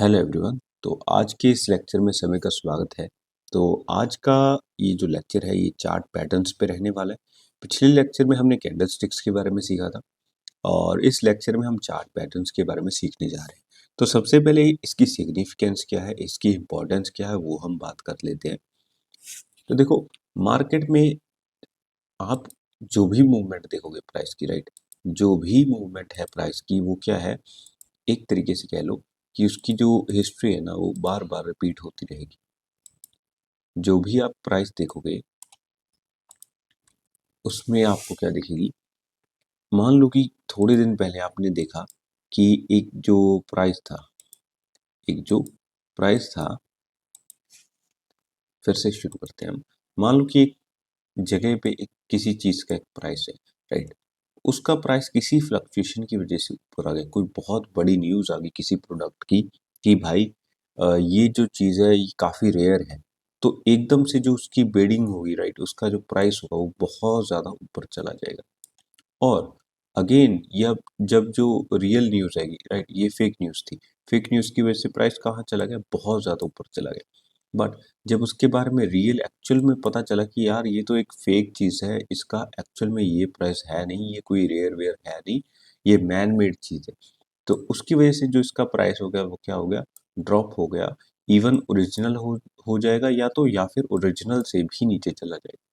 Hello everyone. तो आज के इस लेक्चर में समय का स्वागत है। तो आज का ये जो लेक्चर है ये चार्ट पैटर्न्स पे रहने वाला है। पिछले लेक्चर में हमने कैंडलस्टिक्स के बारे में सीखा था और इस लेक्चर में हम चार्ट पैटर्न्स के बारे में सीखने जा रहे हैं। तो सबसे पहले इसकी सिग्निफिकेंस क्या है, इसकी इम्पोर्टेंस क्या है, वो हम बात कर लेते हैं। तो देखो, मार्केट में आप जो भी मूवमेंट देखोगे प्राइस की, राइट, जो भी मूवमेंट है प्राइस की वो क्या है, एक तरीके से कह लो कि उसकी जो हिस्ट्री है ना वो बार बार रिपीट होती रहेगी। जो भी आप प्राइस देखोगे उसमें आपको क्या दिखेगी, मान लो कि थोड़े दिन पहले आपने देखा कि एक जो प्राइस था, फिर से शुरू करते हैं हम। मान लो कि एक जगह पे एक किसी चीज का एक प्राइस है, राइट, उसका प्राइस किसी फ्लक्चुएशन की वजह से ऊपर आ गया, कोई बहुत बड़ी न्यूज आ गई किसी प्रोडक्ट की कि भाई ये जो चीज है ये काफी रेयर है, तो एकदम से जो उसकी बेडिंग होगी, राइट, उसका जो प्राइस होगा वो बहुत ज्यादा ऊपर चला जाएगा। और अगेन यह जब जो रियल न्यूज आएगी, राइट, ये फेक न्यूज थी, फेक न्यूज की वजह से प्राइस कहाँ चला गया, बहुत ज्यादा ऊपर चला गया। बट जब उसके बारे में रियल एक्चुअल में पता चला कि यार ये तो एक फेक चीज है, इसका एक्चुअल में ये प्राइस है नहीं, ये कोई रेयर वेयर है नहीं, ये मैन मेड चीज है, तो उसकी वजह से जो इसका प्राइस हो गया वो क्या हो गया, ड्रॉप हो गया। इवन ओरिजिनल हो जाएगा, या फिर ओरिजिनल से भी नीचे चला जाएगा।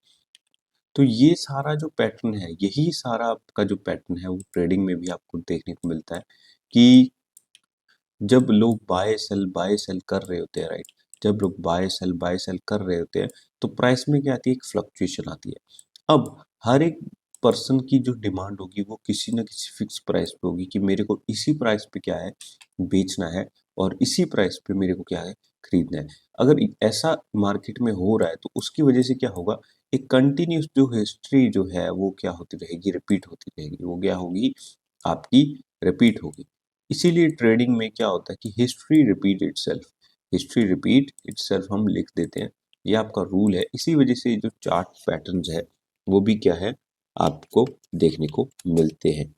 तो ये सारा जो पैटर्न है, यही सारा आपका जो पैटर्न है वो ट्रेडिंग में भी आपको देखने को मिलता है कि जब लोग बाय सेल कर रहे होते हैं, राइट, जब लोग बाय सेल कर रहे होते हैं तो प्राइस में क्या आती है, एक फ्लक्चुएशन आती है। अब हर एक पर्सन की जो डिमांड होगी वो किसी ना किसी फिक्स प्राइस पे होगी कि मेरे को इसी प्राइस पे क्या है, बेचना है, और इसी प्राइस पे मेरे को क्या है, खरीदना है। अगर ऐसा मार्केट में हो रहा है तो उसकी वजह से क्या होगा, एक कंटिन्यूस जो हिस्ट्री जो है वो क्या होती रहेगी, रिपीट होती रहेगी, वो क्या होगी, आपकी रिपीट होगी। इसीलिए ट्रेडिंग में क्या होता है कि हिस्ट्री रिपीट इटसेल्फ हम लिख देते हैं, ये आपका रूल है। इसी वजह से जो चार्ट पैटर्न्स है वो भी क्या है, आपको देखने को मिलते हैं।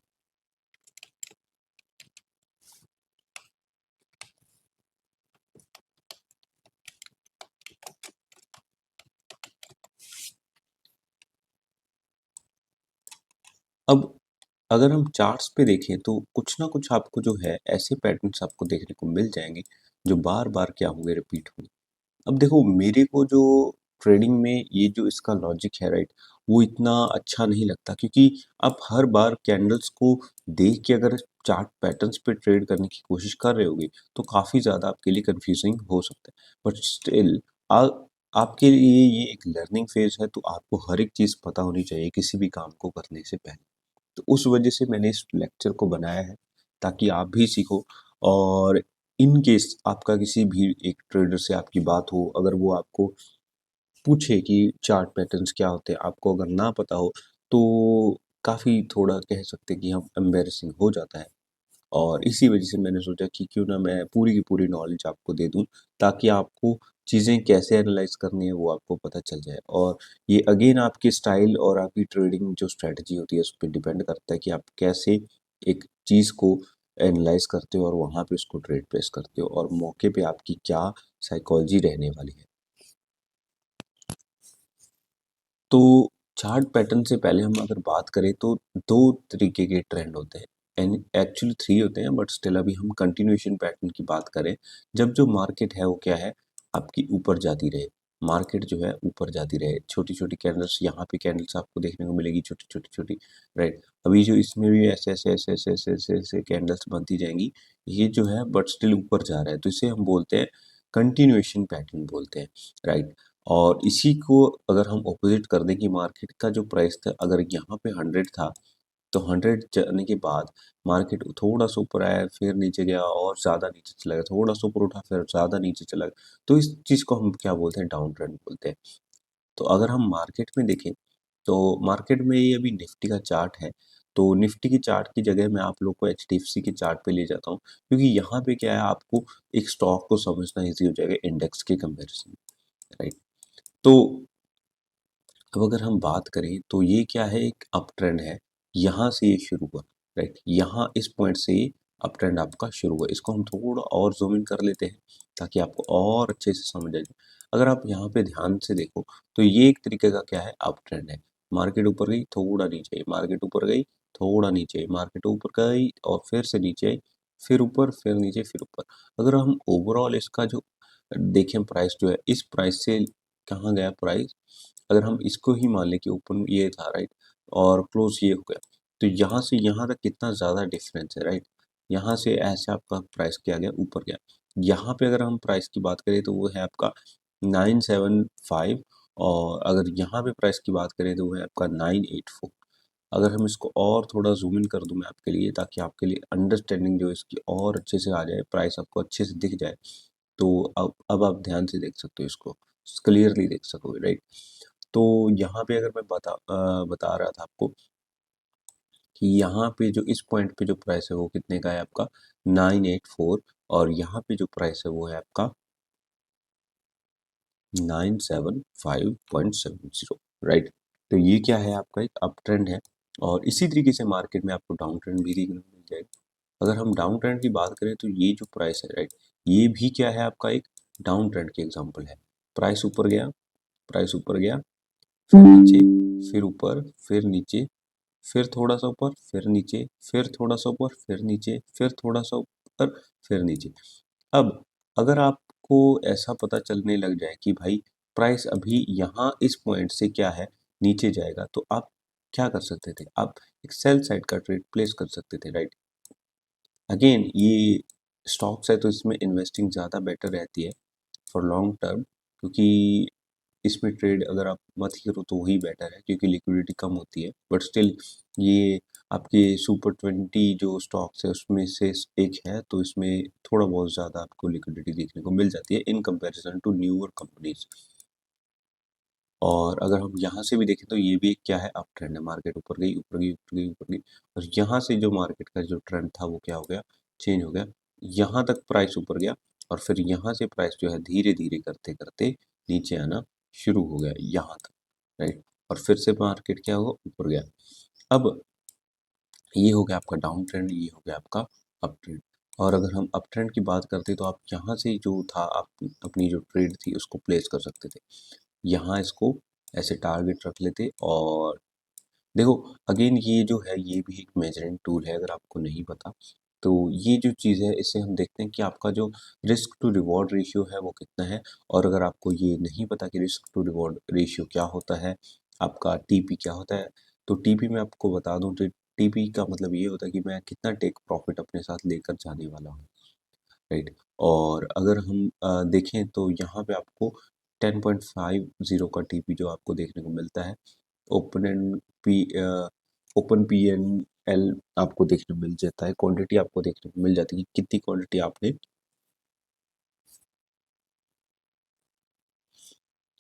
अब अगर हम चार्ट्स पे देखें तो कुछ ना कुछ आपको जो है ऐसे पैटर्न्स आपको देखने को मिल जाएंगे जो बार बार क्या होंगे, रिपीट होंगे। अब देखो, मेरे को जो ट्रेडिंग में ये जो इसका लॉजिक है, राइट, वो इतना अच्छा नहीं लगता, क्योंकि आप हर बार कैंडल्स को देख के अगर चार्ट पैटर्न्स पे ट्रेड करने की कोशिश कर रहे होगे तो काफ़ी ज़्यादा आपके लिए कंफ्यूजिंग हो सकता है। बट स्टिल आपके लिए ये एक लर्निंग फेज है, तो आपको हर एक चीज़ पता होनी चाहिए किसी भी काम को करने से पहले। तो उस वजह से मैंने इस लेक्चर को बनाया है ताकि आप भी सीखो। और इन केस आपका किसी भी एक ट्रेडर से आपकी बात हो, अगर वो आपको पूछे कि चार्ट पैटर्न्स क्या होते हैं, आपको अगर ना पता हो तो काफ़ी थोड़ा कह सकते हैं कि हम एम्बेरसिंग हो जाता है। और इसी वजह से मैंने सोचा कि क्यों ना मैं पूरी की पूरी नॉलेज आपको दे दूं, ताकि आपको चीज़ें कैसे एनालाइज करनी है वो आपको पता चल जाए। और ये अगेन आपके स्टाइल और आपकी ट्रेडिंग जो स्ट्रेटजी होती है उस पर डिपेंड करता है कि आप कैसे एक चीज़ को एनालाइज करते हो और वहाँ पे उसको ट्रेड प्लेस करते हो और मौके पे आपकी क्या साइकोलॉजी रहने वाली है। तो चार्ट पैटर्न से पहले हम अगर बात करें तो दो तरीके के ट्रेंड होते हैं, एंड एक्चुअली थ्री होते हैं, बट स्टिल अभी हम कंटिन्यूएशन पैटर्न की बात करें। जब जो मार्केट है वो क्या है, आपकी ऊपर जाती रहे, मार्केट जो है ऊपर जाती रहे, छोटी छोटी कैंडल्स, यहाँ पे कैंडल्स आपको देखने को मिलेगी छोटी छोटी छोटी, राइट। अभी जो इसमें भी ऐसे ऐसे ऐसे ऐसे ऐसे ऐसे ऐसे कैंडल्स बनती जाएंगी, ये जो है बट स्टिल ऊपर जा रहा है, तो इसे हम बोलते हैं कंटिन्यूएशन पैटर्न बोलते हैं, राइट। और इसी को अगर हम ऑपोजिट कर दें कि मार्केट का जो प्राइस था अगर यहाँ पे 100 था, तो 100 जाने के बाद मार्केट थोड़ा सा ऊपर आया, फिर नीचे गया और ज़्यादा नीचे चला गया, थोड़ा सा ऊपर उठा फिर ज़्यादा नीचे चला गया, तो इस चीज़ को हम क्या बोलते हैं, डाउन ट्रेंड बोलते हैं। तो अगर हम मार्केट में देखें तो मार्केट में ये अभी निफ्टी का चार्ट है, तो निफ्टी की चार्ट की जगह मैं आप लोग को एचडीएफसी के चार्ट पे ले जाता हूँ, क्योंकि यहाँ पे क्या है, आपको एक स्टॉक को समझना ईजी हो जाएगा इंडेक्स के कंपेरिजन, राइट। तो अब अगर हम बात करें तो ये क्या है, एक अप ट्रेंड है, यहाँ से ये शुरू हुआ, राइट, यहाँ इस पॉइंट से अप ट्रेंड आपका शुरू हुआ। इसको हम थोड़ा और ज़ूम इन कर लेते हैं ताकि आपको और अच्छे से समझ आ जाए। अगर आप यहाँ पे ध्यान से देखो तो ये एक तरीके का क्या है, अप ट्रेंड है। मार्केट ऊपर गई, थोड़ा नीचे आई, मार्केट ऊपर गई, थोड़ा नीचे आई, मार्केट ऊपर गई और फिर से नीचे आई, फिर ऊपर, फिर नीचे, फिर ऊपर। अगर हम ओवरऑल इसका जो देखें प्राइस जो है, इस प्राइस से कहाँ गया प्राइस, अगर हम इसको ही मान लें कि ओपन ये था राइट और क्लोज ये हो गया, तो यहाँ से यहाँ तक कितना ज़्यादा डिफरेंस है राइट। यहाँ से ऐसे आपका प्राइस क्या गया, ऊपर गया। यहाँ पे अगर हम प्राइस की बात करें तो वो है आपका 975 और अगर यहाँ पे प्राइस की बात करें तो वो है आपका 984। अगर हम इसको और थोड़ा ज़ूम इन कर दूँ मैं आपके लिए ताकि आपके लिए अंडरस्टैंडिंग जो है इसकी और अच्छे से आ जाए, प्राइस आपको अच्छे से दिख जाए, तो अब आप ध्यान से देख सकते हो इसको, क्लियरली देख सकोगे राइट। तो यहाँ पे अगर मैं बता रहा था आपको कि यहाँ पे जो इस पॉइंट पे जो प्राइस है वो कितने का है आपका 984 और यहाँ पे जो प्राइस है वो है आपका 975.70 राइट। तो ये क्या है, आपका एक अप ट्रेंड है और इसी तरीके से मार्केट में आपको डाउन ट्रेंड भी देखने को मिल जाएगा। अगर हम डाउन ट्रेंड की बात करें तो ये जो प्राइस है राइट, ये भी क्या है, आपका एक डाउन ट्रेंड की एग्जांपल है। प्राइस ऊपर गया, प्राइस ऊपर गया, फिर नीचे, फिर ऊपर, फिर नीचे, फिर थोड़ा सा ऊपर, फिर नीचे, फिर थोड़ा सा ऊपर, फिर नीचे, फिर थोड़ा सा ऊपर, फिर नीचे। अब अगर आपको ऐसा पता चलने लग जाए कि भाई प्राइस अभी यहाँ इस पॉइंट से क्या है, नीचे जाएगा, तो आप क्या कर सकते थे, आप एक सेल साइड का ट्रेड प्लेस कर सकते थे राइट। अगेन ये स्टॉक्स है तो इसमें इन्वेस्टिंग ज़्यादा बेटर रहती है फॉर लॉन्ग टर्म, क्योंकि इसमें ट्रेड अगर आप मत ही करो तो वही बेटर है क्योंकि लिक्विडिटी कम होती है। बट स्टिल ये आपके सुपर 20 जो स्टॉक्स है उसमें से एक है, तो इसमें थोड़ा बहुत ज़्यादा आपको लिक्विडिटी देखने को मिल जाती है in comparison to newer companies. और अगर हम यहाँ से भी देखें तो ये भी एक क्या है, अप ट्रेंड है। मार्केट ऊपर गई, ऊपर गई, ऊपर गई, ऊपर गई और यहाँ से जो मार्केट का जो ट्रेंड था वो क्या हो गया, चेंज हो गया। यहाँ तक प्राइस ऊपर गया और फिर यहाँ से प्राइस जो है धीरे धीरे करते करते नीचे आना शुरू हो गया यहाँ तक राइट। और फिर से मार्केट क्या हुआ, ऊपर गया। अब ये हो गया आपका डाउन ट्रेंड, ये हो गया आपका अप ट्रेंड। और अगर हम अप ट्रेंड की बात करते तो आप यहाँ से जो था, आप अपनी जो ट्रेड थी उसको प्लेस कर सकते थे। यहाँ इसको ऐसे टारगेट रख लेते और देखो अगेन ये जो है ये भी एक मेजरिंग टूल है, अगर आपको नहीं पता तो ये जो चीज़ है इससे हम देखते हैं कि आपका जो रिस्क टू रिवॉर्ड रेशियो है वो कितना है। और अगर आपको ये नहीं पता कि रिस्क टू रिवॉर्ड रेशियो क्या होता है, आपका टीपी क्या होता है, तो टीपी मैं आपको बता दूं तो टीपी का मतलब ये होता है कि मैं कितना टेक प्रॉफिट अपने साथ लेकर जाने वाला हूँ राइट। और अगर हम देखें तो यहाँ पे आपको 10.50 का टीपी जो आपको देखने को मिलता है। Open and P open P N L आपको देखने को मिल जाता है, क्वांटिटी आपको देखने को मिल जाती है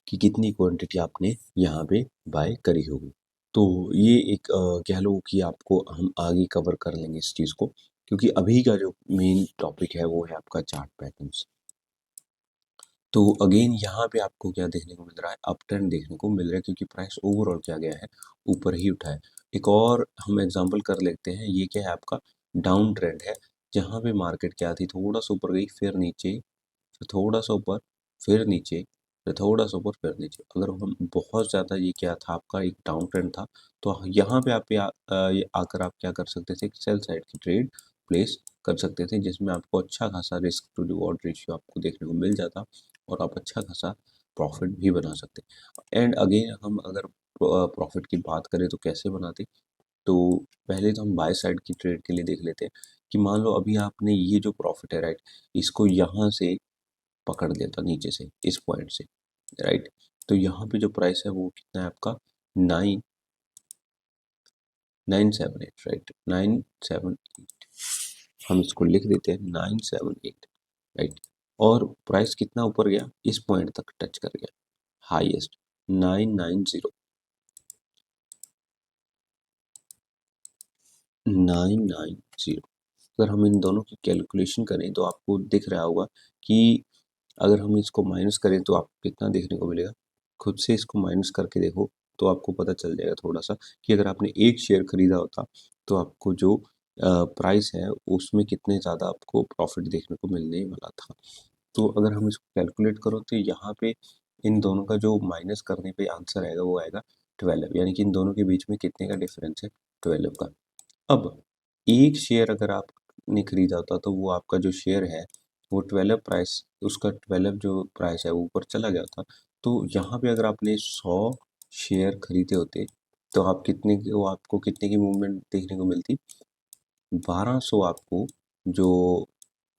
कि कितनी क्वांटिटी आपने यहाँ पे बाय करी होगी। तो ये एक कह लो कि आपको हम आगे कवर कर लेंगे इस चीज़ को, क्योंकि अभी का जो मेन टॉपिक है वो है आपका चार्ट पैटर्न्स। तो अगेन यहाँ पे आपको क्या देखने को मिल रहा है, अप ट्रेंड देखने को मिल रहा है क्योंकि प्राइस ओवरऑल क्या गया है, ऊपर ही उठा है। एक और हम एग्जांपल कर लेते हैं, ये क्या है आपका डाउन ट्रेंड है, जहाँ पे मार्केट क्या थी, थोड़ा सा ऊपर गई, फिर नीचे, फिर थोड़ा सा ऊपर, फिर नीचे, फिर थोड़ा सा ऊपर, फिर नीचे। अगर हम बहुत ज़्यादा, ये क्या था आपका एक डाउन ट्रेंड था, तो यहाँ पे ये आकर आप क्या कर सकते थे, सेल साइड की ट्रेड प्लेस कर सकते थे, जिसमें आपको अच्छा खासा रिस्क टू रिवॉर्ड रेशियो आपको देखने को मिल जाता और आप अच्छा खासा प्रॉफिट भी बना सकते। एंड अगेन हम अगर प्रॉफिट की बात करें तो कैसे बनाते, तो पहले तो हम बाय साइड की ट्रेड के लिए देख लेते हैं कि मान लो अभी आपने ये जो प्रॉफिट है राइट, इसको यहाँ से पकड़ लिया था नीचे से, इस पॉइंट से राइट। तो यहाँ पे जो प्राइस है वो कितना है आपका 9,978 राइट, 978 हम इसको लिख देते हैं 978 राइट। और प्राइस कितना ऊपर गया, इस पॉइंट तक टच कर गया, हाईएस्ट 990 990। अगर हम इन दोनों की कैलकुलेशन करें तो आपको दिख रहा होगा कि अगर हम इसको माइनस करें तो आपको कितना देखने को मिलेगा, खुद से इसको माइनस करके देखो तो आपको पता चल जाएगा थोड़ा सा कि अगर आपने एक शेयर खरीदा होता तो आपको जो प्राइस है उसमें कितने ज़्यादा आपको प्रॉफिट देखने को मिलने वाला था। तो अगर हम इसको कैलकुलेट करो तो यहाँ पे इन दोनों का जो माइनस करने पे आंसर आएगा वो आएगा 12, यानी कि इन दोनों के बीच में कितने का डिफरेंस है, 12 का। अब एक शेयर अगर आपने खरीदा होता तो वो आपका जो शेयर है वो 12 प्राइस, उसका 12 जो प्राइस है वो ऊपर चला गया था। तो यहाँ पे अगर आपने 100 शेयर खरीदे होते तो आप कितने की, वो आपको कितने की मूवमेंट देखने को मिलती, 1200 आपको जो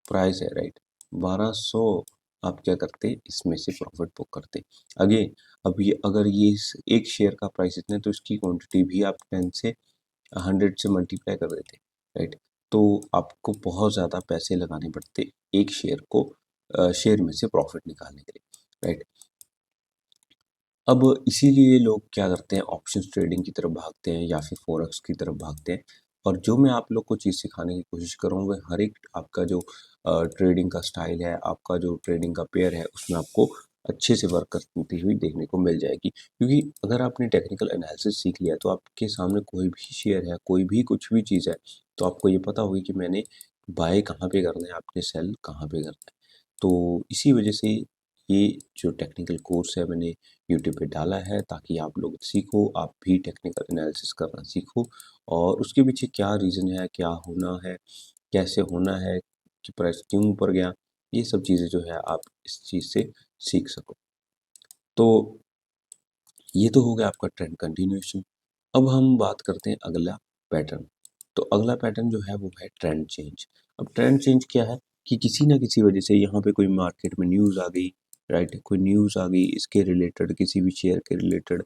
प्राइस है, राइट, 1200 आप क्या करते इसमें से प्रॉफिट बुक करते। अगेन अब ये अगर ये एक शेयर का प्राइस इतना है तो इसकी क्वांटिटी भी आप 10 से 100 से मल्टीप्लाई कर देते, राइट। तो आपको बहुत ज़्यादा पैसे लगाने पड़ते एक शेयर को शेयर में से प्रॉफिट निकालने के लिए, राइट। अब इसीलिए लोग क्या करते हैं, ऑप्शंस ट्रेडिंग की तरफ भागते हैं या फिर फॉरेक्स की तरफ भागते हैं। और जो मैं आप लोग को चीज़ सिखाने की कोशिश कर रहा हूँ वह हर एक आपका जो ट्रेडिंग का स्टाइल है, आपका जो ट्रेडिंग का पेयर है उसमें आपको अच्छे से वर्क करती हुई देखने को मिल जाएगी। क्योंकि अगर आपने टेक्निकल एनालिसिस सीख लिया तो आपके सामने कोई भी शेयर है, कोई भी कुछ भी चीज़ है, तो आपको ये पता होगी कि मैंने बाय कहाँ पे करना है, आपने सेल कहाँ पे करना है। तो इसी वजह से ये जो टेक्निकल कोर्स है मैंने यूट्यूब पे डाला है ताकि आप लोग सीखो, आप भी टेक्निकल एनालिसिस करना सीखो और उसके पीछे क्या रीज़न है, क्या होना है, कैसे होना है, कि प्राइस क्यों ऊपर गया, ये सब चीज़ें जो है आप इस चीज़ से सीख सको। तो ये तो हो गया आपका ट्रेंड कंटिन्यूएशन। अब हम बात करते हैं अगला पैटर्न। तो अगला पैटर्न जो है वो है ट्रेंड चेंज। अब ट्रेंड चेंज क्या है कि किसी ना किसी वजह से यहाँ पे कोई मार्केट में न्यूज़ आ गई, राइट, कोई न्यूज़ आ गई इसके रिलेटेड, किसी भी शेयर के रिलेटेड,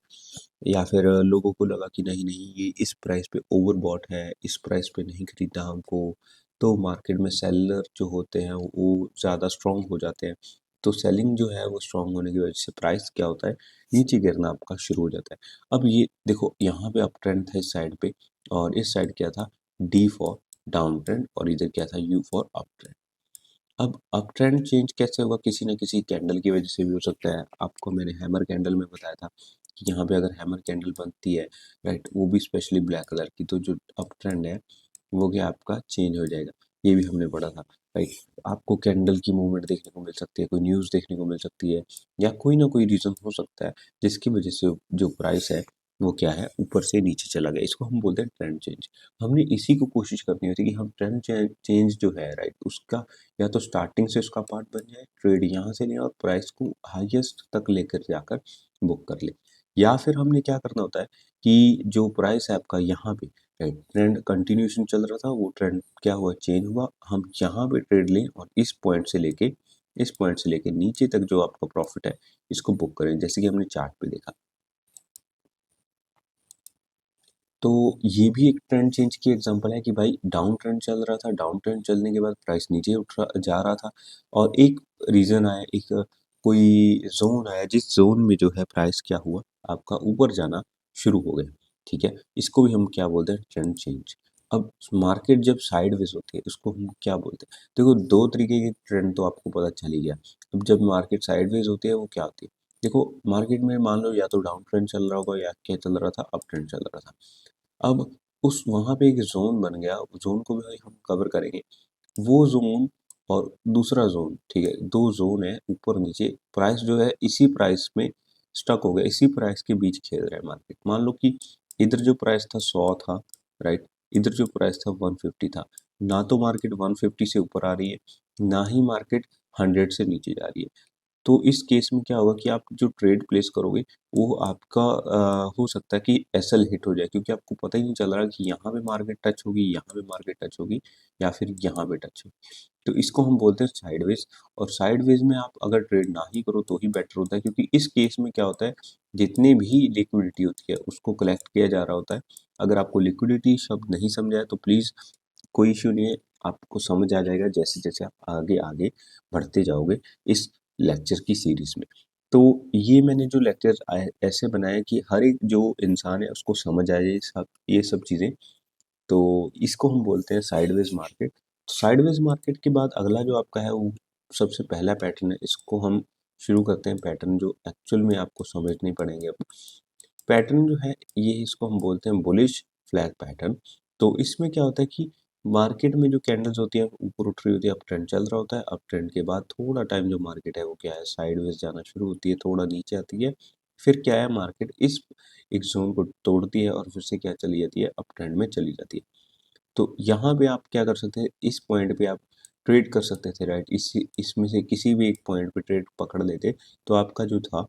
या फिर लोगों को लगा कि नहीं नहीं ये इस प्राइस पे ओवरबॉट है, इस प्राइस पे नहीं खरीदना हमको। तो मार्केट में सेलर जो होते हैं वो ज़्यादा स्ट्रॉन्ग हो जाते हैं। तो सेलिंग जो है वो स्ट्रॉन्ग होने की वजह से प्राइस क्या होता है, नीचे गिरना आपका शुरू हो जाता है। अब ये देखो यहाँ पे अप ट्रेंड था इस साइड पे और इस साइड क्या था, डी फॉर डाउन ट्रेंड और इधर क्या था, यू फॉर अप ट्रेंड। अब अप ट्रेंड चेंज कैसे होगा, किसी ना किसी कैंडल की वजह से भी हो सकता है। आपको मैंने हैमर कैंडल में बताया था कि यहाँ पे अगर हैमर कैंडल बनती है, राइट, वो भी स्पेशली ब्लैक कलर की, तो जो अप ट्रेंड है वो क्या आपका चेंज हो जाएगा, ये भी हमने पढ़ा था, राइट। आपको कैंडल की मूवमेंट देखने को मिल सकती है, कोई न्यूज़ देखने को मिल सकती है, या कोई ना कोई रीज़न हो सकता है जिसकी वजह से जो प्राइस है वो क्या है, ऊपर से नीचे चला गया। इसको हम बोलते हैं ट्रेंड चेंज। हमने इसी को कोशिश करनी होती है कि हम ट्रेंड चेंज जो है, राइट, उसका या तो स्टार्टिंग से उसका पार्ट बन जाए, ट्रेड यहाँ से लें और प्राइस को हाईएस्ट तक लेकर जाकर बुक कर ले। या फिर हमने क्या करना होता है कि जो प्राइस है आपका यहाँ पे, राइट, ट्रेंड कंटिन्यूएशन चल रहा था, वो ट्रेंड क्या हुआ, चेंज हुआ, हम यहाँ पे ट्रेड लें और इस पॉइंट से लेके नीचे तक जो आपका प्रॉफिट है इसको बुक करें, जैसे कि हमने चार्ट पे देखा। तो ये भी एक ट्रेंड चेंज की एग्जांपल है कि भाई डाउन ट्रेंड चल रहा था, डाउन ट्रेंड चलने के बाद प्राइस नीचे उठ रहा जा रहा था और एक रीज़न आया, एक कोई ज़ोन आया जिस ज़ोन में जो है प्राइस क्या हुआ, आपका ऊपर जाना शुरू हो गया, ठीक है? इसको भी हम क्या बोलते हैं, ट्रेंड चेंज। अब मार्केट जब साइडवेज होती है उसको हम क्या बोलते हैं? देखो 2 तरीके के ट्रेंड तो आपको पता चल ही गया। अब जब मार्केट साइडवेज होती है वो क्या होती है? देखो मार्केट में मान लो या तो डाउन ट्रेंड चल रहा होगा या क्या चल रहा था, अप ट्रेंड चल रहा था। अब उस वहाँ पे एक ज़ोन बन गया, ज़ोन को भी हम कवर करेंगे। वो ज़ोन और दूसरा ज़ोन, ठीक है? 2 ज़ोन है ऊपर-नीचे, प्राइस जो है इसी प्राइस में स्टक हो गया, इसी प्राइस के बीच खेल रहा है मार्केट। मान लो कि इधर जो प्राइस था 100 था, राइट? इधर जो प्राइस था 150 था। ना तो मार्केट 150 से ऊपर आ रही है, ना ही मार्केट 100 से नीचे जा रही है। तो इस केस में क्या होगा कि आप जो ट्रेड प्लेस करोगे वो आपका हो सकता है कि एसएल हिट हो जाए, क्योंकि आपको पता ही नहीं चल रहा कि यहाँ पे मार्केट टच होगी, यहाँ पे मार्केट टच होगी या फिर यहाँ पे टच होगी। तो इसको हम बोलते हैं साइडवेज। और साइडवेज में आप अगर ट्रेड ना ही करो तो ही बेटर होता है, क्योंकि इस केस में क्या होता है, जितनी भी लिक्विडिटी होती है उसको कलेक्ट किया जा रहा होता है। अगर आपको लिक्विडिटी शब्द नहीं समझा है तो प्लीज़ कोई इश्यू नहीं है, आपको समझ आ जाएगा जैसे-जैसे आप आगे-आगे बढ़ते जाओगे इस लेक्चर की सीरीज़ में। तो ये मैंने जो लेक्चर ऐसे बनाए कि हर एक जो इंसान है उसको समझ आ जाए ये सब चीज़ें। तो इसको हम बोलते हैं साइडवेज मार्केट। साइडवेज मार्केट के बाद अगला जो आपका है वो सबसे पहला पैटर्न है, इसको हम शुरू करते हैं। पैटर्न जो एक्चुअल में आपको समझने पड़ेंगे अब। पैटर्न जो है ये इसको हम बोलते हैं बुलिश फ्लैग पैटर्न। तो इसमें क्या होता है कि मार्केट में जो कैंडल्स होती है ऊपर उठ रही होती है, अप ट्रेंड चल रहा होता है, अप ट्रेंड के बाद थोड़ा टाइम जो मार्केट है वो क्या है साइडवेज जाना शुरू होती है, थोड़ा नीचे आती है, फिर क्या है मार्केट इस एक जोन को तोड़ती है और फिर से क्या चली जाती है अप ट्रेंड में चली जाती है। तो यहाँ पे आप क्या कर सकते हैं, इस पॉइंट पे आप ट्रेड कर सकते थे, राइट। इसमें से किसी भी एक पॉइंट पे ट्रेड पकड़ लेते तो आपका जो था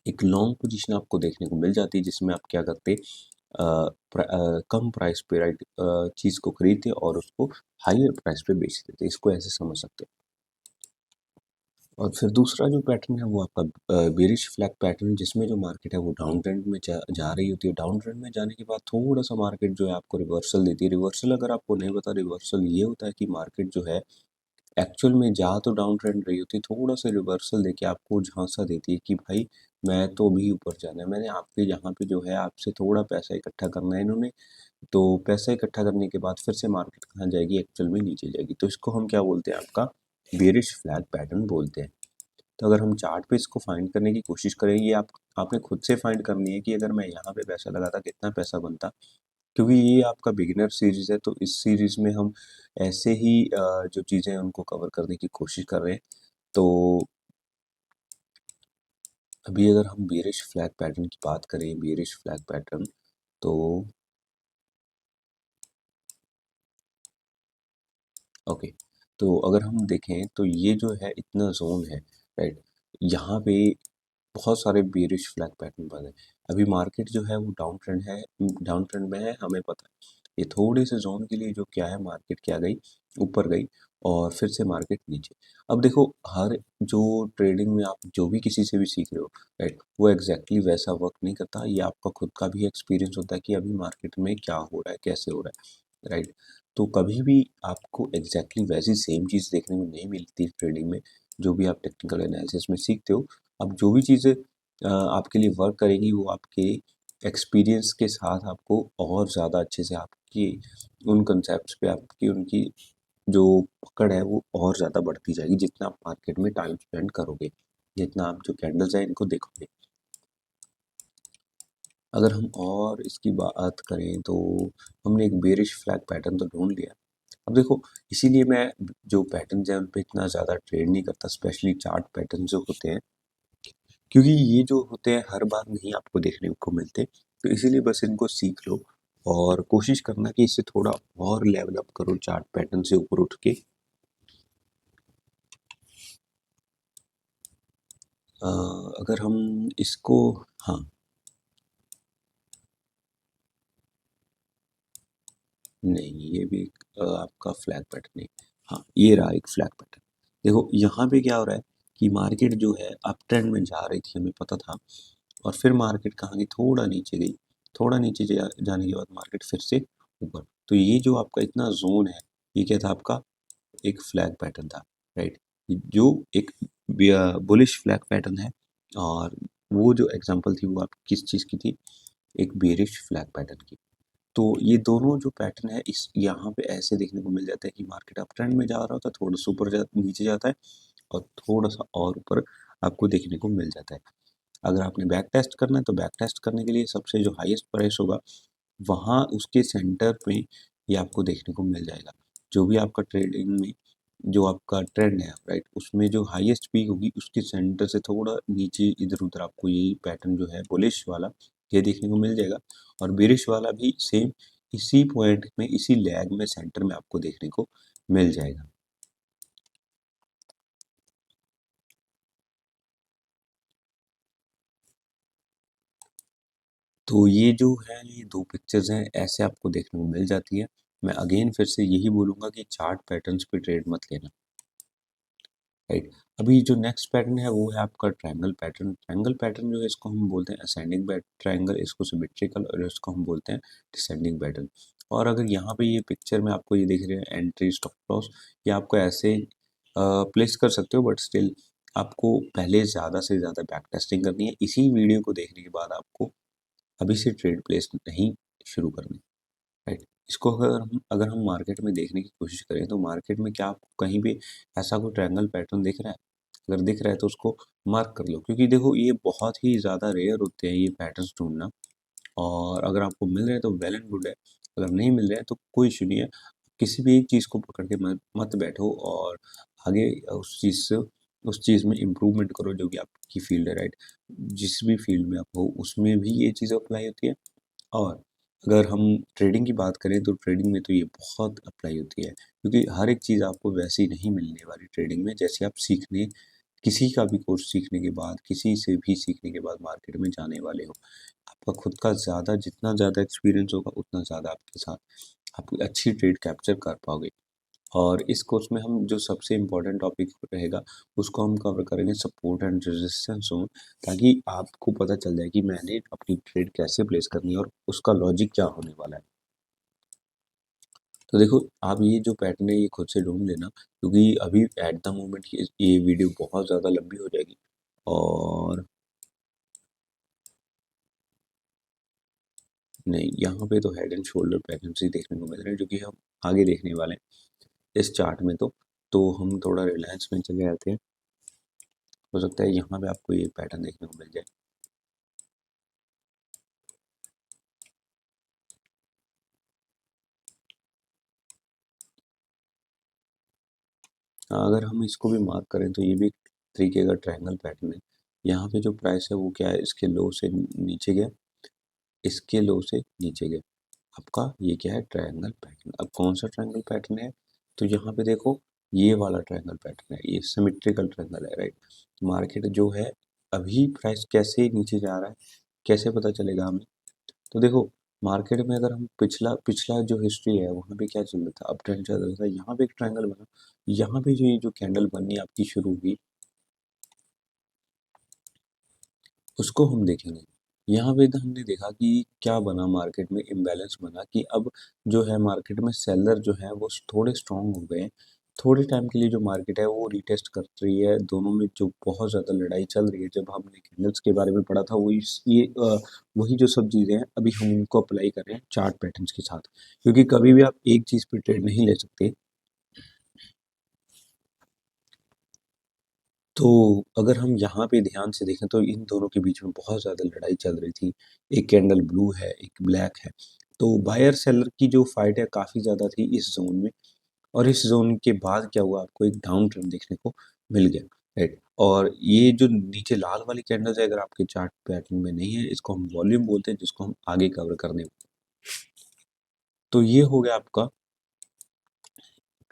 एक लॉन्ग पोजीशन आपको देखने को मिल जाती है, जिसमें आप क्या करते कम प्राइस पे, राइट, चीज़ को खरीदते और उसको हायर प्राइस पे बेच देते, इसको ऐसे समझ सकते हैं। और फिर दूसरा जो पैटर्न है वो आपका बेरिश फ्लैग पैटर्न, जिसमें जो मार्केट है वो डाउन ट्रेंड में जा रही होती है। डाउन ट्रेंड में जाने के बाद थोड़ा सा मार्केट जो है आपको रिवर्सल देती है। रिवर्सल अगर आपको नहीं पता, रिवर्सल ये होता है कि मार्केट जो है एक्चुअल में जा तो डाउन ट्रेंड रही होती है, थोड़ा सा रिवर्सल देके आपको झांसा देती है कि भाई मैं तो भी ऊपर जाना है, मैंने आपके यहाँ पे जो है आपसे थोड़ा पैसा इकट्ठा करना है इन्होंने, तो पैसा इकट्ठा करने के बाद फिर से मार्केट कहाँ जाएगी, एक्चुअल में नीचे जाएगी। तो इसको हम क्या बोलते हैं, आपका बेरिश फ्लैग पैटर्न बोलते हैं। तो अगर हम चार्ट पे इसको फाइंड करने की कोशिश करें, ये आपने खुद से फाइंड करनी है कि अगर मैं यहाँ पे पैसा लगाता कितना पैसा बनता, क्योंकि ये आपका बिगिनर सीरीज है, तो इस सीरीज में हम ऐसे ही जो चीज़ें हैं उनको कवर करने की कोशिश कर रहे हैं। तो अभी अगर हम बेरिश फ्लैग पैटर्न की बात करें, बेरिश फ्लैग पैटर्न, तो ओके, तो अगर हम देखें तो ये जो है इतना जोन है, राइट, यहाँ पे बहुत सारे बेरिश फ्लैग पैटर्न बने। अभी मार्केट जो है वो डाउन ट्रेंड में है, हमें पता है। ये थोड़े से जोन के लिए जो क्या है मार्केट क्या गई, ऊपर गई और फिर से मार्केट नीचे। अब देखो, हर जो ट्रेडिंग में आप जो भी किसी से भी सीख रहे हो, राइट, वो एग्जैक्टली वैसा वर्क नहीं करता। ये आपका खुद का भी एक्सपीरियंस होता है कि अभी मार्केट में क्या हो रहा है, कैसे हो रहा है, राइट। तो कभी भी आपको एग्जैक्टली वैसी सेम चीज़ देखने को नहीं मिलती ट्रेडिंग में, जो भी आप टेक्निकल एनालिसिस में सीखते हो। अब जो भी चीज़ें आपके लिए वर्क करेगी वो आपके एक्सपीरियंस के साथ आपको और ज़्यादा अच्छे से आपकी उन कंसेप्ट्स पे आपकी उनकी जो पकड़ है वो और ज़्यादा बढ़ती जाएगी, जितना आप मार्केट में टाइम स्पेंड करोगे, जितना आप जो कैंडल्स हैं इनको देखोगे। अगर हम और इसकी बात करें तो हमने एक बेरिश फ्लैग पैटर्न तो ढूंढ लिया। अब देखो, इसीलिए मैं जो पैटर्न्स हैं उन पे इतना ज़्यादा ट्रेड नहीं करता, स्पेशली चार्ट पैटर्न जो होते हैं, क्योंकि ये जो होते हैं हर बार नहीं आपको देखने को मिलते। तो इसीलिए बस इनको सीख लो और कोशिश करना कि इससे थोड़ा और लेवल अप करो चार्ट पैटर्न से ऊपर उठ के। अगर हम इसको, हाँ, नहीं ये भी एक आपका फ्लैग पैटर्न नहीं, हाँ ये रहा एक फ्लैग पैटर्न। देखो यहाँ पे क्या हो रहा है कि मार्केट जो है अप ट्रेंड में जा रही थी, हमें पता था, और फिर मार्केट कहाँ गई, थोड़ा नीचे गई। थोड़ा नीचे जाने के बाद मार्केट फिर से ऊपर। तो ये जो आपका इतना जोन है, ये क्या था आपका, एक फ्लैग पैटर्न था, राइट, जो एक बुलिश फ्लैग पैटर्न है। और वो जो एग्जांपल थी वो आप किस चीज़ की थी, एक बेरिश फ्लैग पैटर्न की। तो ये दोनों जो पैटर्न है इस यहाँ पे ऐसे देखने को मिल जाता है कि मार्केट अप ट्रेंड में जा रहा होता है, थोड़ा सा ऊपर नीचे जाता है और थोड़ा सा और ऊपर आपको देखने को मिल जाता है। अगर आपने बैक टेस्ट करना है तो बैक टेस्ट करने के लिए सबसे जो हाईएस्ट प्राइस होगा वहाँ उसके सेंटर में ये आपको देखने को मिल जाएगा। जो भी आपका ट्रेडिंग में जो आपका ट्रेंड है, राइट, उसमें जो हाईएस्ट पीक होगी उसके सेंटर से थोड़ा नीचे इधर उधर आपको यही पैटर्न जो है बुलिश वाला ये देखने को मिल जाएगा। और बेरिश वाला भी सेम इसी पॉइंट में, इसी लैग में, सेंटर में आपको देखने को मिल जाएगा। तो ये जो है ये 2 पिक्चर्स हैं, ऐसे आपको देखने को मिल जाती है। मैं अगेन फिर से यही बोलूँगा कि चार्ट पैटर्न्स पे ट्रेड मत लेना, राइट। अभी जो नेक्स्ट पैटर्न है वो है आपका ट्रायंगल पैटर्न। ट्रायंगल पैटर्न जो है इसको हम बोलते हैं असेंडिंग ट्रायंगल, इसको सिमेट्रिकल, और इसको हम बोलते हैं डिसेंडिंग पैटर्न। और अगर यहाँ पे ये पिक्चर में आपको ये दिख रहे हैं एंट्री स्टॉप लॉस, ये आपको ऐसे प्लेस कर सकते हो, बट स्टिल आपको पहले ज़्यादा से ज़्यादा बैक टेस्टिंग करनी है। इसी वीडियो को देखने के बाद आपको अभी से ट्रेड प्लेस नहीं शुरू करनी, राइट। इसको अगर हम मार्केट में देखने की कोशिश करें तो मार्केट में क्या आपको कहीं भी ऐसा कोई ट्रायंगल पैटर्न दिख रहा है? अगर दिख रहा है तो उसको मार्क कर लो, क्योंकि देखो ये बहुत ही ज़्यादा रेयर होते हैं ये पैटर्न्स ढूँढना। और अगर आपको मिल रहे हैं तो वेल एंड गुड है, अगर नहीं मिल रहे हैं तो कोई इश्यू नहीं है, किसी भी एक चीज़ को पकड़ के मत मत बैठो और आगे उस चीज़ में इम्प्रूवमेंट करो जो भी आपकी फ़ील्ड है, राइट? जिस भी फ़ील्ड में आप हो उसमें भी ये चीज़ अप्लाई होती है। और अगर हम ट्रेडिंग की बात करें तो ट्रेडिंग में तो ये बहुत अप्लाई होती है, क्योंकि हर एक चीज़ आपको वैसी नहीं मिलने वाली ट्रेडिंग में जैसे आप सीखने किसी का भी कोर्स सीखने के बाद, किसी से भी सीखने के बाद मार्केट में जाने वाले हो। आपका खुद का जितना ज़्यादा एक्सपीरियंस होगा उतना ज़्यादा आपके साथ आप अच्छी ट्रेड कैप्चर कर पाओगे। और इस कोर्स में हम जो सबसे इम्पोर्टेंट टॉपिक रहेगा उसको हम कवर करेंगे सपोर्ट एंड रेजिस्टेंस जोन, ताकि आपको पता चल जाए कि मैंने अपनी ट्रेड कैसे प्लेस करनी है और उसका लॉजिक क्या होने वाला है। तो देखो आप ये जो पैटर्न है ये खुद से ढूँढ लेना, क्योंकि अभी एट द मोमेंट ये वीडियो बहुत ज़्यादा लंबी हो जाएगी। और नहीं, यहाँ पे तो हेड एंड शोल्डर पैटर्न्स ही देखने को मिल रहे हैं जो कि हम आगे देखने वाले हैं इस चार्ट में। तो हम थोड़ा रिलायंस में चले आते हैं। हो सकता है यहाँ पे आपको ये पैटर्न देखने को मिल जाए। अगर हम इसको भी मार्क करें तो ये भी एक तरीके का ट्रायंगल पैटर्न है। यहाँ पे जो प्राइस है वो क्या है, इसके लो से नीचे गया, इसके लो से नीचे गया। आपका ये क्या है, ट्रायंगल पैटर्न। अब कौन सा ट्रायंगल पैटर्न है, तो यहाँ पे देखो ये वाला ट्रायंगल पैटर्न है, ये सिमेट्रिकल ट्रायंगल है, राइट? मार्केट जो है अभी प्राइस कैसे नीचे जा रहा है, कैसे पता चलेगा हमें? तो देखो मार्केट में अगर हम पिछला पिछला जो हिस्ट्री है वहाँ पे क्या चल रहा था, अप ट्रेंड चल रहा था, यहाँ पे एक ट्रायंगल बना, यहाँ पे जो ये जो कैंडल बननी आपकी शुरू हुई उसको हम देखेंगे। यहाँ पे तो हमने देखा कि क्या बना, मार्केट में इम्बैलेंस बना कि अब जो है मार्केट में सेलर जो है वो थोड़े स्ट्रॉन्ग हो गए हैं। थोड़े टाइम के लिए जो मार्केट है वो रीटेस्ट कर रही है, दोनों में जो बहुत ज़्यादा लड़ाई चल रही है। जब हमने कैंडल्स के बारे में पढ़ा था वो वही जो सब चीज़ें हैं अभी हम उनको अप्लाई कर रहे हैं चार्ट पैटर्न्स के साथ, क्योंकि कभी भी आप एक चीज़ पे ट्रेड नहीं ले सकते। तो अगर हम यहाँ पे ध्यान से देखें तो इन दोनों के बीच में बहुत ज़्यादा लड़ाई चल रही थी। एक कैंडल ब्लू है, एक ब्लैक है। तो बायर सेलर की जो फाइट है काफ़ी ज़्यादा थी इस ज़ोन में, और इस ज़ोन के बाद क्या हुआ, आपको एक डाउन ट्रेंड देखने को मिल गया, राइट? और ये जो नीचे लाल वाली कैंडल्स है अगर आपके चार्ट पैटर्न में नहीं है, इसको हम वॉल्यूम बोलते हैं, जिसको हम आगे कवर करने। तो ये हो गया आपका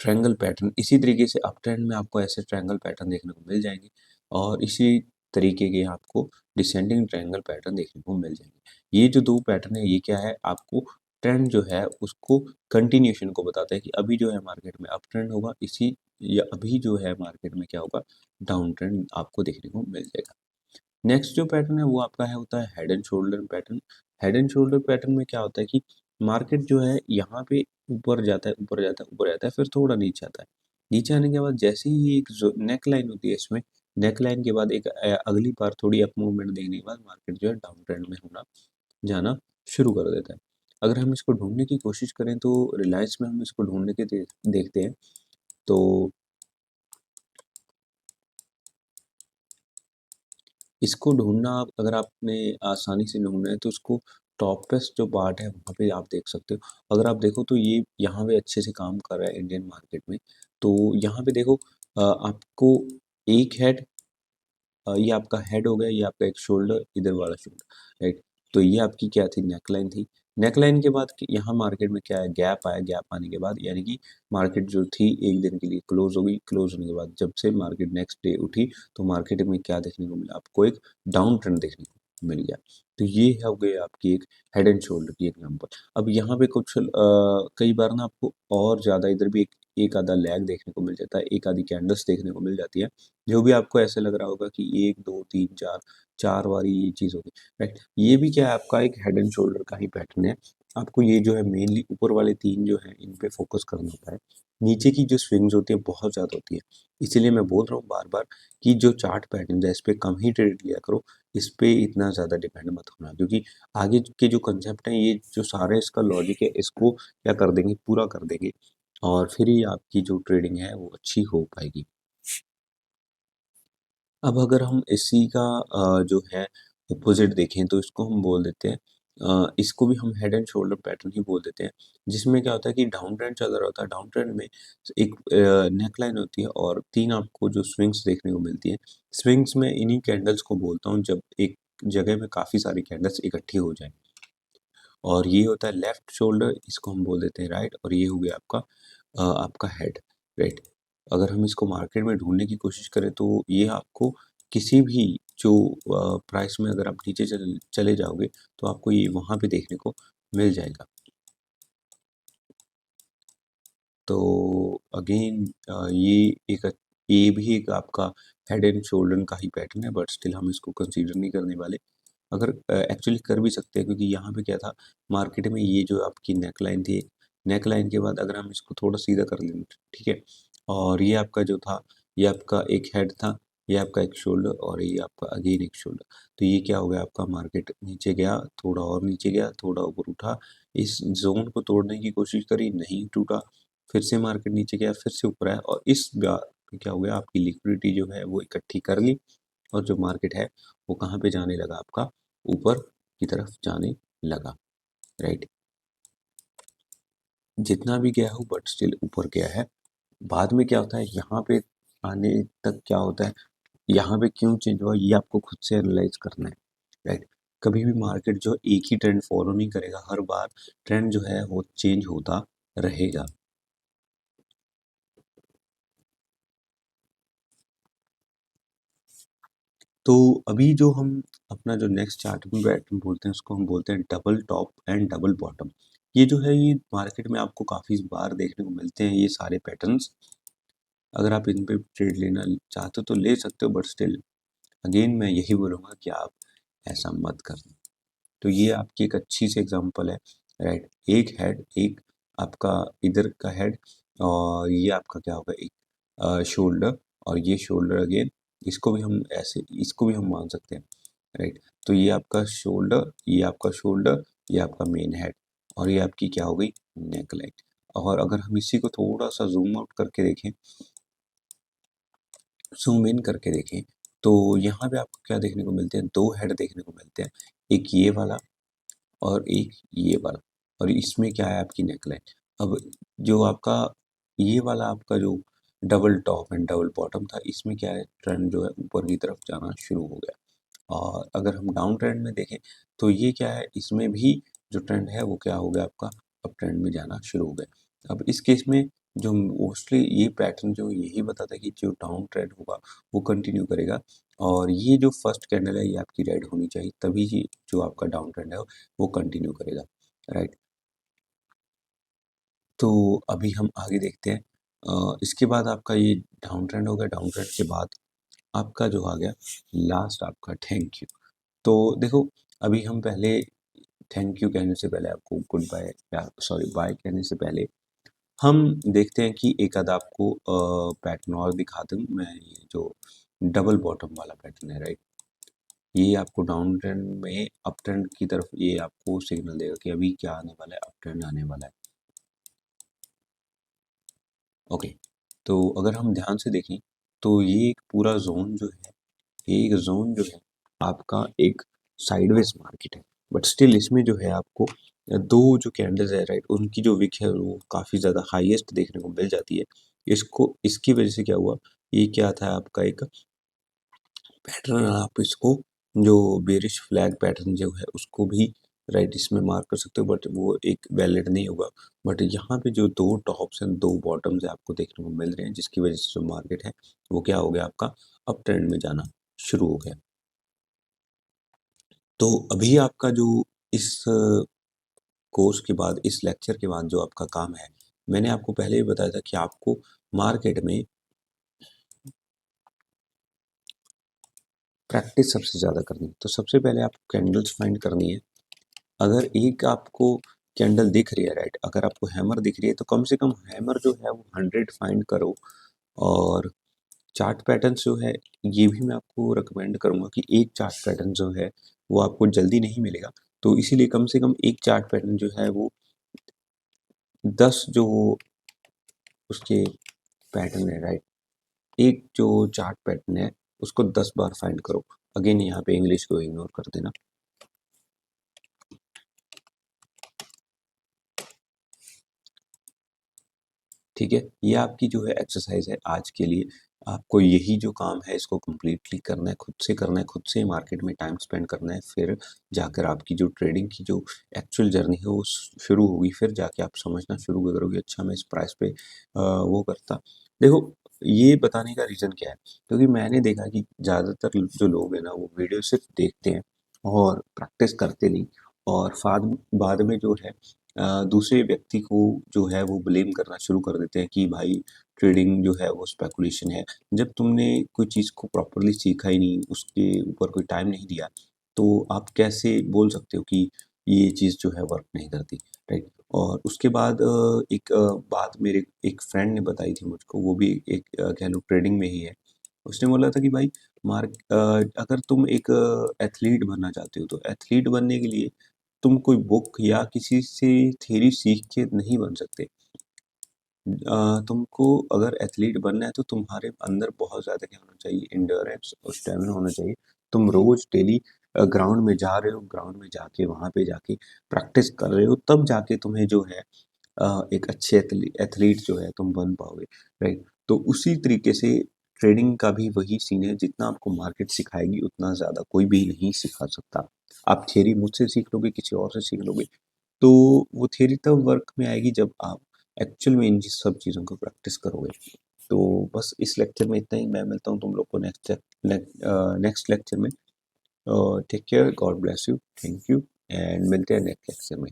ट्रायंगल पैटर्न। इसी तरीके से अप ट्रेंड में आपको ऐसे ट्रायंगल पैटर्न देखने को मिल जाएंगे, और इसी तरीके के आपको डिसेंडिंग ट्रायंगल पैटर्न देखने को मिल जाएंगे। ये जो दो पैटर्न है ये क्या है, आपको ट्रेंड जो है उसको कंटिन्यूशन को बताता है कि अभी जो है मार्केट में अप ट्रेंड होगा, इसी या अभी जो है मार्केट में क्या होगा, डाउन ट्रेंड आपको देखने को मिल जाएगा। नेक्स्ट जो पैटर्न है वो आपका है होता है head and shoulder pattern. Head and shoulder pattern में क्या होता है कि मार्केट जो है यहाँ पे ऊपर जाता है, ऊपर जाता है, ऊपर जाता है, फिर थोड़ा नीचे आता है। नीचे आने के बाद जैसे ही एक जो नेक लाइन होती है इसमें, नेक लाइन के बाद एक अगली बार थोड़ी अप मूवमेंट देखने के बाद मार्केट जो है डाउन ट्रेंड में होना जाना शुरू कर देता है। अगर हम इसको ढूंढने की कोशिश करें तो रिलायंस में हम इसको ढूंढने के देखते हैं। तो इसको ढूँढना आप अगर आपने आसानी से ढूँढना है तो उसको टॉपेस्ट जो पार्ट है वहाँ पे आप देख सकते हो। अगर आप देखो तो ये यहाँ पे अच्छे से काम कर रहा है इंडियन मार्केट में। तो यहाँ पे देखो आपको एक हेड, ये आपका हेड हो गया, ये आपका एक शोल्डर, इधर वाला शोल्डर, राइट? तो ये आपकी क्या थी, नेकलाइन थी। नेकलाइन के बाद यहाँ मार्केट में क्या है, गैप आया, गैप आने के बाद यानी कि मार्केट जो थी एक दिन के लिए क्लोज हो गई। क्लोज होने के बाद जब से मार्केट नेक्स्ट डे उठी तो मार्केट में क्या देखने को मिला, आपको एक डाउन ट्रेंड देखने को मिल गया। तो ये हो गई आपकी एक हेड एंड शोल्डर की एग्जांपल। अब यहाँ पे कुछ कई बार ना आपको और ज़्यादा इधर भी एक आधा लैग देखने को मिल जाता है, एक आधी कैंडल्स देखने को मिल जाती है, जो भी आपको ऐसे लग रहा होगा कि 1, 2, 3, 4, 4 बारी ये चीज़ होगी, राइट? ये भी क्या है, आपका एक हेड एंड शोल्डर का ही पैटर्न है। आपको ये जो है मेनली ऊपर वाले 3 जो हैं इन पे फ़ोकस करना होता है। नीचे की जो स्विंग्स होती है बहुत ज़्यादा होती है। इसीलिए मैं बोल रहा हूँ बार-बार कि जो चार्ट पैटर्न्स है इस पे कम ही ट्रेड लिया करो, इस पे इतना ज़्यादा डिपेंड मत होना, क्योंकि आगे के जो कंसेप्ट हैं ये जो सारे इसका लॉजिक है इसको क्या कर देंगे, पूरा कर देंगे, और फिर ही आपकी जो ट्रेडिंग है वो अच्छी हो पाएगी। अब अगर हम इसी का जो है अपोज़िट देखें तो इसको हम बोल देते हैं इसको भी हम हेड एंड शोल्डर पैटर्न ही बोल देते हैं, जिसमें क्या होता है कि डाउन ट्रेंड चल रहा होता है। डाउन ट्रेंड में एक नेकलाइन होती है और 3 आपको जो स्विंग्स देखने को मिलती है। स्विंग्स में इन्हीं कैंडल्स को बोलता हूँ जब एक जगह में काफ़ी सारी कैंडल्स इकट्ठी हो जाएँ। और ये होता है लेफ्ट शोल्डर, इसको हम बोल देते हैं राइट, और ये हो गया आपका हेड, राइट। अगर हम इसको मार्केट में ढूँढने की कोशिश करें तो ये आपको किसी भी जो प्राइस में अगर आप नीचे चले जाओगे तो आपको ये वहाँ पे देखने को मिल जाएगा। तो अगेन ये भी एक आपका हेड एंड शोल्डर का ही पैटर्न है, बट स्टिल हम इसको कंसीडर नहीं करने वाले। अगर एक्चुअली कर भी सकते हैं, क्योंकि यहाँ पे क्या था, मार्केट में ये जो आपकी नेकलाइन थी, नेकलाइन के बाद अगर हम इसको थोड़ा सीधा कर लें, ठीक है, और ये आपका जो था, ये आपका एक हेड था, ये आपका एक शोल्डर और ये आपका अगेन एक शोल्डर। तो ये क्या हो गया, आपका मार्केट नीचे गया, थोड़ा और नीचे गया, थोड़ा ऊपर उठा, इस जोन को तोड़ने की कोशिश करी, नहीं टूटा, फिर से मार्केट नीचे गया, फिर से ऊपर आया, और इस बार क्या हो गया, आपकी लिक्विडिटी जो है वो इकट्ठी कर ली, और जो मार्केट है वो कहाँ पे जाने लगा, आपका ऊपर की तरफ जाने लगा, राइट। जितना भी गया हो बट स्टिल ऊपर गया है। बाद में क्या होता है, यहाँ पे आने तक क्या होता है, यहाँ पे क्यों चेंज हुआ, ये आपको खुद से एनालाइज करना है, राइट। कभी भी मार्केट जो एक ही ट्रेंड फॉलो नहीं करेगा, हर बार ट्रेंड जो है वो चेंज होता रहेगा। तो अभी जो हम अपना जो नेक्स्ट चार्ट में पैटर्न बोलते हैं, उसको हम बोलते हैं double top and double bottom. ये जो है, ये मार्केट में आपको काफ़ी बार देखने को मिलते हैं, ये सारे पैटर्न्स। अगर आप इन पे ट्रेड लेना चाहते हो तो ले सकते हो, बट स्टिल अगेन मैं यही बोलूँगा कि आप ऐसा मत करना। तो ये आपकी एक अच्छी सी एग्जांपल है, राइट। एक हेड, एक आपका इधर का हेड, और ये आपका क्या होगा, एक शोल्डर, और ये शोल्डर अगेन, इसको भी हम मान सकते हैं, राइट। तो ये आपका शोल्डर, ये आपका शोल्डर, ये आपका मेन हेड, और ये आपकी क्या हो गई, नेक लाइन। और अगर हम इसी को थोड़ा सा जूम आउट करके देखें, ज़ूम इन करके देखें, तो यहाँ पे आपको क्या देखने को मिलते हैं, 2 हेड देखने को मिलते हैं। एक ये वाला और एक ये वाला, और इसमें क्या है, आपकी नेकलाइन। अब जो आपका ये वाला आपका जो double top and double bottom था, इसमें क्या है, ट्रेंड जो है ऊपर की तरफ जाना शुरू हो गया। और अगर हम डाउन ट्रेंड में देखें तो ये क्या है, इसमें भी जो ट्रेंड है वो क्या हो गया, आपका अप ट्रेंड में जाना शुरू हो गया। अब इस केस में जो मोस्टली ये पैटर्न जो यही बताता है कि जो डाउन ट्रेंड होगा वो कंटिन्यू करेगा, और ये जो फर्स्ट कैंडल है ये आपकी रेड होनी चाहिए, तभी ही जो आपका डाउन ट्रेंड है वो कंटिन्यू करेगा, राइट। तो अभी हम आगे देखते हैं। इसके बाद आपका ये डाउन ट्रेंड हो गया, डाउन ट्रेंड के बाद आपका जो आ गया लास्ट, आपका थैंक यू। तो देखो, अभी हम पहले थैंक यू कहने से पहले, आपको गुड बाय या सॉरी बाय कहने से पहले, हम देखते हैं कि एक आध आपको पैटर्न और दिखा दूँ मैं, ये जो डबल बॉटम वाला पैटर्न है, राइट। ये आपको डाउन ट्रेंड में अप ट्रेंड की तरफ ये आपको सिग्नल देगा कि अभी क्या आने वाला है, अप ट्रेंड आने वाला है। ओके, तो अगर हम ध्यान से देखें तो ये एक पूरा जोन जो है, ये एक जोन जो है आपका एक साइडवेज मार्केट है, बट स्टिल इसमें जो है आपको दो जो कैंडल्स है, राइट, उनकी जो विक है वो काफ़ी ज़्यादा हाईएस्ट देखने को मिल जाती है। इसको इसकी वजह से क्या हुआ, ये क्या था, आपका एक पैटर्न, आप इसको जो बेरिश फ्लैग पैटर्न जो है उसको भी राइट इसमें मार्क कर सकते हो, बट वो एक वैलिड नहीं होगा। बट यहाँ पे जो 2 टॉप्स हैं, 2 बॉटम्स हैं, आपको देखने को मिल रहे हैं, जिसकी वजह से जो मार्केट है वो क्या हो गया, आपका अप ट्रेंड में जाना शुरू हो गया। तो अभी आपका जो इस कोर्स के बाद, इस लेक्चर के बाद जो आपका काम है, मैंने आपको पहले ही बताया था कि आपको मार्केट में प्रैक्टिस सबसे ज़्यादा करनी है। तो सबसे पहले आपको कैंडल्स फाइंड करनी है। अगर एक आपको कैंडल दिख रही है, राइट, अगर आपको हैमर दिख रही है तो कम से कम हैमर जो है वो 100 फाइंड करो। और चार्ट पैटर्न्स जो है, ये भी मैं आपको रिकमेंड करूँगा कि एक चार्ट पैटर्न जो है वो आपको जल्दी नहीं मिलेगा। तो इसीलिए कम से कम एक चार्ट पैटर्न जो है वो 10 जो उसके पैटर्न है, राइट, एक जो चार्ट पैटर्न है उसको 10 बार फाइंड करो। अगेन यहाँ पे इंग्लिश को इग्नोर कर देना। ठीक है? ये आपकी जो है एक्सरसाइज़ है आज के लिए। आपको यही जो काम है इसको कंप्लीटली करना है, खुद से मार्केट में टाइम स्पेंड करना है, फिर जाकर आपकी जो ट्रेडिंग की जो एक्चुअल जर्नी है वो शुरू होगी, फिर जाके आप समझना शुरू करोगे अच्छा मैं इस प्राइस पे वो करता। देखो, ये बताने का रीज़न क्या है? क्योंकि मैंने देखा कि ज़्यादातर जो लोग हैं ना वो वीडियो सिर्फ़ देखते हैं और प्रैक्टिस करते नहीं, और बाद बाद में जो है दूसरे व्यक्ति को जो है वो ब्लेम करना शुरू कर देते हैं कि भाई ट्रेडिंग जो है वो स्पेकुलेशन है। जब तुमने कोई चीज़ को प्रॉपर्ली सीखा ही नहीं, उसके ऊपर कोई टाइम नहीं दिया, तो आप कैसे बोल सकते हो कि ये चीज़ जो है वर्क नहीं करती, राइट? और उसके बाद एक बात मेरे एक फ्रेंड ने बताई थी मुझको, वो भी एक कह लो ट्रेडिंग में ही है। उसने बोला था कि भाई अगर तुम एक एथलीट बनना चाहते हो, तो एथलीट बनने के लिए तुम कोई बुक या किसी से थ्योरी सीख के नहीं बन सकते। तुमको अगर एथलीट बनना है तो तुम्हारे अंदर बहुत ज़्यादा क्या होना चाहिए, एंड्योरेंस और स्टैमिना होना चाहिए। तुम रोज़ डेली ग्राउंड में जा रहे हो, ग्राउंड में जाके वहाँ पे जाके प्रैक्टिस कर रहे हो, तब जाके तुम्हें जो है एक अच्छे एथलीट जो है तुम बन पाओगे, राइट? तो उसी तरीके से ट्रेडिंग का भी वही सीन है, जितना आपको मार्केट सिखाएगी उतना ज़्यादा कोई भी नहीं सिखा सकता। आप थ्योरी मुझसे सीख लोगे, किसी और से सीख लोगे, तो वो थ्योरी तब वर्क में आएगी जब आप एक्चुअल में इन सब चीज़ों को प्रैक्टिस करोगे। तो बस इस लेक्चर में इतना ही। मैं मिलता हूँ तुम लोग को नेक्स्ट लेक्चर में। Take care, God bless you, thank you, and मिलते हैं नेक्स्ट लेक्चर में।